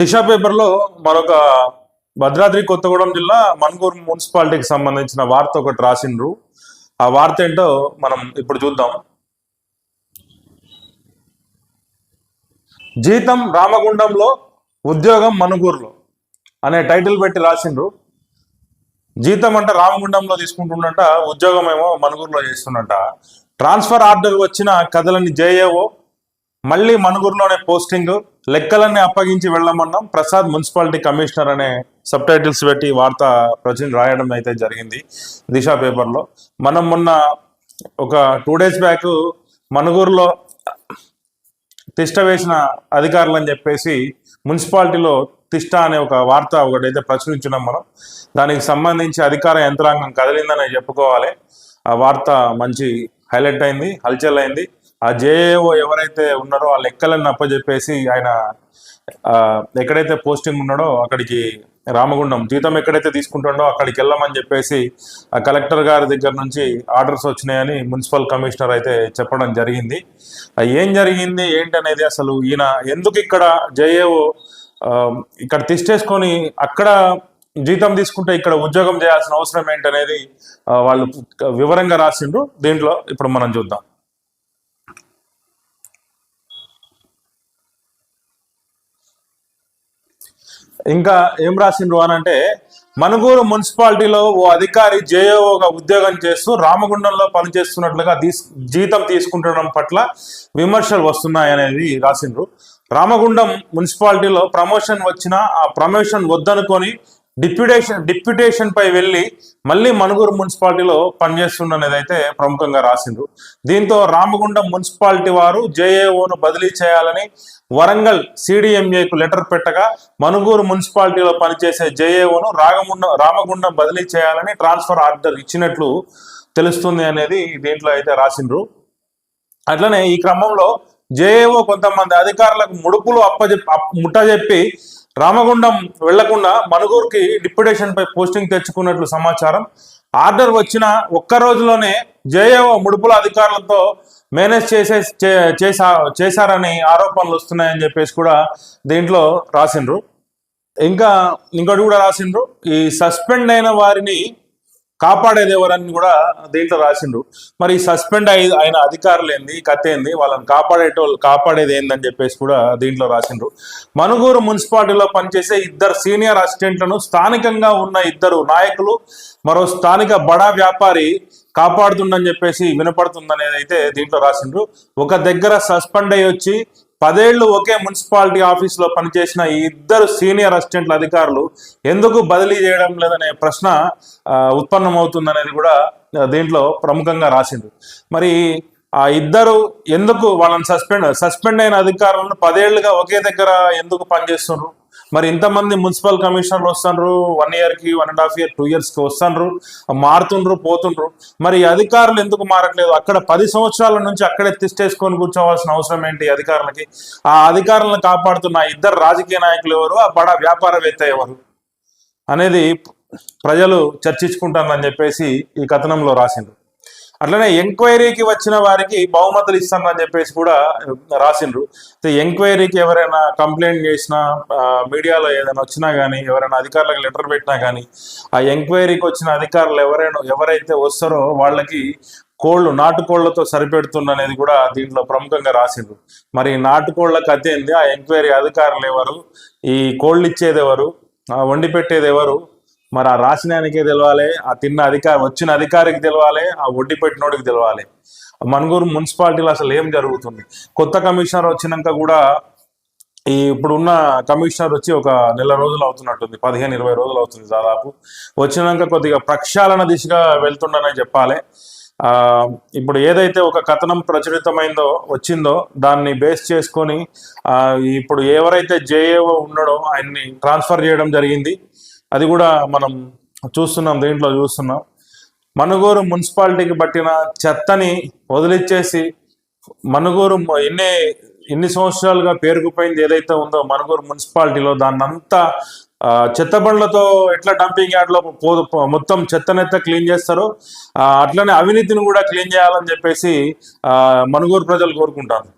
దిశ పేపర్లో మరొక భద్రాద్రి కొత్తగూడెం జిల్లా మన్గూరు మున్సిపాలిటీకి సంబంధించిన వార్త ఒకటి రాసిండ్రు. ఆ వార్త ఏంటో మనం ఇప్పుడు చూద్దాం. జీతం రామగుండంలో, ఉద్యోగం మనుగూరులో అనే టైటిల్ పెట్టి రాసిండ్రు. జీతం అంటే రామగుండంలో తీసుకుంటుండట, ఉద్యోగం ఏమో మనుగూరులో చేస్తుండట. ట్రాన్స్ఫర్ ఆర్డర్ వచ్చిన కథలని జేఏఓ, మళ్ళీ మనుగూరులోనే పోస్టింగ్, లెక్కలన్నీ అప్పగించి వెళ్ళమన్నాం ప్రసాద్ మున్సిపాలిటీ కమిషనర్ అనే సబ్ టైటిల్స్ పెట్టి వార్త రాయడం అయితే జరిగింది దిశ పేపర్లో. మనం మొన్న ఒక 2 days బ్యాక్ మనుగూరులో తిష్ట వేసిన అధికారులు అని చెప్పేసి మున్సిపాలిటీలో తిష్ట అనే ఒక వార్త ఒకటైతే ప్రచురించినాం మనం. దానికి సంబంధించి అధికార యంత్రాంగం కదిలిందని చెప్పుకోవాలి. ఆ వార్త మంచి హైలైట్ అయింది, హల్చల్ అయింది. ఆ జేఏఓ ఎవరైతే ఉన్నారో ఆ లెక్కలను అప్పచెప్పేసి ఆయన ఎక్కడైతే పోస్టింగ్ ఉన్నాడో అక్కడికి రామగుండం జీతం ఎక్కడైతే తీసుకుంటాడో అక్కడికి వెళ్ళమని చెప్పేసి ఆ కలెక్టర్ గారి దగ్గర నుంచి ఆర్డర్స్ వచ్చినాయని మున్సిపల్ కమిషనర్ అయితే చెప్పడం జరిగింది. ఏం జరిగింది ఏంటి అనేది, అసలు ఈయన ఎందుకు ఇక్కడ జేఏఓ ఇక్కడ తిష్టేసుకొని అక్కడ జీతం తీసుకుంటే ఇక్కడ ఉద్యోగం చేయాల్సిన అవసరం ఏంటనేది వాళ్ళు వివరంగా రాసిండ్రు. దీంట్లో ఇప్పుడు మనం చూద్దాం. ఇంకా ఏం రాసిండ్రు అని అంటే, మనుగూరు మున్సిపాలిటీలో ఓ అధికారి జేఏఓగా ఉద్యోగం చేస్తూ రామగుండంలో పనిచేస్తున్నట్లుగా జీతం తీసుకుంటడం పట్ల విమర్శలు వస్తున్నాయనేది రాసిండ్రు. రామగుండం మున్సిపాలిటీలో ప్రమోషన్ వచ్చినా ఆ ప్రమోషన్ వద్దనుకొని డిప్యూటేషన్ పై వెళ్ళి మళ్ళీ మనుగూరు మున్సిపాలిటీలో పనిచేస్తుండనేది అయితే ప్రముఖంగా రాసిండ్రు. దీంతో రామగుండం మున్సిపాలిటీ వారు జేఏఓను బదిలీ చేయాలని వరంగల్ సిడిఎంఏకు లెటర్ పెట్టగా మనుగూరు మున్సిపాలిటీలో పనిచేసే జేఏఓను రామగుండం బదిలీ చేయాలని ట్రాన్స్ఫర్ ఆర్డర్ ఇచ్చినట్లు తెలుస్తుంది అనేది దీంట్లో అయితే రాసిండ్రు. అట్లనే ఈ క్రమంలో జేఏఓ కొంతమంది అధికారులకు ముడుపులు ముట్టజెప్పి రామగుండం వెళ్లకుండా మనుగూరుకి డిప్యూటేషన్ పై పోస్టింగ్ తెచ్చుకున్నట్లు సమాచారం. ఆర్డర్ వచ్చిన ఒక్క రోజులోనే జేఏఓ ముడుపుల అధికారులతో మేనేజ్ చేశారని ఆరోపణలు వస్తున్నాయని చెప్పేసి కూడా దీంట్లో రాసిండ్రు. ఇంకోటి కూడా రాసిండ్రు, ఈ సస్పెండ్ అయిన వారిని కాపాడేది ఎవరని కూడా దీంట్లో రాసిండ్రు. మరి సస్పెండ్ అయిన అధికారులు ఏంది, కథ ఏంది, వాళ్ళని కాపాడేది ఏందని చెప్పేసి కూడా దీంట్లో రాసిండ్రు. మనుగూరు మున్సిపాలిటీలో పనిచేసే 2 సీనియర్ అసిస్టెంట్లను స్థానికంగా ఉన్న 2 నాయకులు, మరో స్థానిక బడా వ్యాపారి కాపాడుతుందని చెప్పేసి వినపడుతుందనేది అయితే దీంట్లో రాసిండ్రు. ఒక దగ్గర సస్పెండ్ అయ్యి వచ్చి 10 ఏళ్ళు ఒకే మున్సిపాలిటీ ఆఫీసులో పనిచేసిన ఈ 2 సీనియర్ అసిస్టెంట్ల అధికారులు ఎందుకు బదిలీ చేయడం లేదనే ప్రశ్న ఉత్పన్నమవుతుందనేది కూడా దీంట్లో ప్రముఖంగా రాసిండ్రు. మరి ఆ 2 ఎందుకు వాళ్ళని సస్పెండ్ అయిన అధికారులను 10 ఏళ్ళుగా ఒకే దగ్గర ఎందుకు పనిచేస్తున్నారు? మరి ఇంతమంది మున్సిపల్ కమిషనర్లు వస్తుండ్రు, 1 yearకి 1.5 year 2 yearsకి వస్తుండ్రు, మారుతుండ్రు పోతుండ్రు. మరి అధికారులు ఎందుకు మారట్లేదు? అక్కడ 10 సంవత్సరాల నుంచి అక్కడే తిష్టేసుకొని కూర్చోవాల్సిన అవసరం ఏంటి అధికారులకి? ఆ అధికారులను కాపాడుతున్న 2 రాజకీయ నాయకులు ఎవరు, ఆ బడా వ్యాపారవేత్త ఎవరు అనేది ప్రజలు చర్చించుకుంటారని చెప్పేసి ఈ కథనంలో రాసిండ్రు. అట్లనే ఎంక్వైరీకి వచ్చిన వారికి బహుమతులు ఇస్తానని చెప్పేసి కూడా రాసిండ్రు. ఎంక్వైరీకి ఎవరైనా కంప్లైంట్ చేసినా, మీడియాలో ఏదైనా వచ్చినా కానీ, ఎవరైనా అధికారులకు లెటర్ పెట్టినా కానీ, ఆ ఎంక్వైరీకి వచ్చిన అధికారులు ఎవరైతే వస్తారో వాళ్ళకి నాటుకోళ్లతో సరిపెడుతుందనేది కూడా దీంట్లో ప్రముఖంగా రాసిండ్రు. మరి నాటుకోళ్ల కథ ఏంది, ఆ ఎంక్వైరీ అధికారులు ఎవరు, ఈ కోళ్ళు ఇచ్చేది ఎవరు, వండి పెట్టేది ఎవరు, మరి ఆ రాసినానికే తెలవాలి, ఆ వచ్చిన అధికారికి తెలవాలి, ఆ వడ్డీ పెట్టినోడికి తెలవాలి. మనుగూరు మున్సిపాలిటీలో అసలు ఏం జరుగుతుంది? కొత్త కమిషనర్ వచ్చినాక కూడా ఇప్పుడున్న కమిషనర్ వచ్చి ఒక 1 నెల రోజులు అవుతున్నట్టుంది, 15-20 రోజులు అవుతుంది దాదాపు. వచ్చినాక కొద్దిగా ప్రక్షాళన దిశగా వెళ్తుండనే చెప్పాలి. ఇప్పుడు ఏదైతే ఒక కథనం వచ్చిందో దాన్ని బేస్ చేసుకొని ఇప్పుడు ఎవరైతే జేఏఓ ఉన్నాడో ఆయన్ని ట్రాన్స్ఫర్ చేయడం జరిగింది. అది కూడా మనం దీంట్లో చూస్తున్నాం. మనుగూరు మున్సిపాలిటీకి పట్టిన చెత్తని వదిలిచ్చేసి మనుగూరు ఎన్ని సంవత్సరాలుగా పేరుకుపోయింది ఏదైతే ఉందో మనుగూరు మున్సిపాలిటీలో, దాన్నంతా చెత్త బండ్లతో ఎట్లా డంపింగ్ యార్డ్లో మొత్తం చెత్తనెత్త క్లీన్ చేస్తారో అట్లనే అవినీతిని కూడా క్లీన్ చేయాలని చెప్పేసి మనుగూరు ప్రజలు కోరుకుంటారు.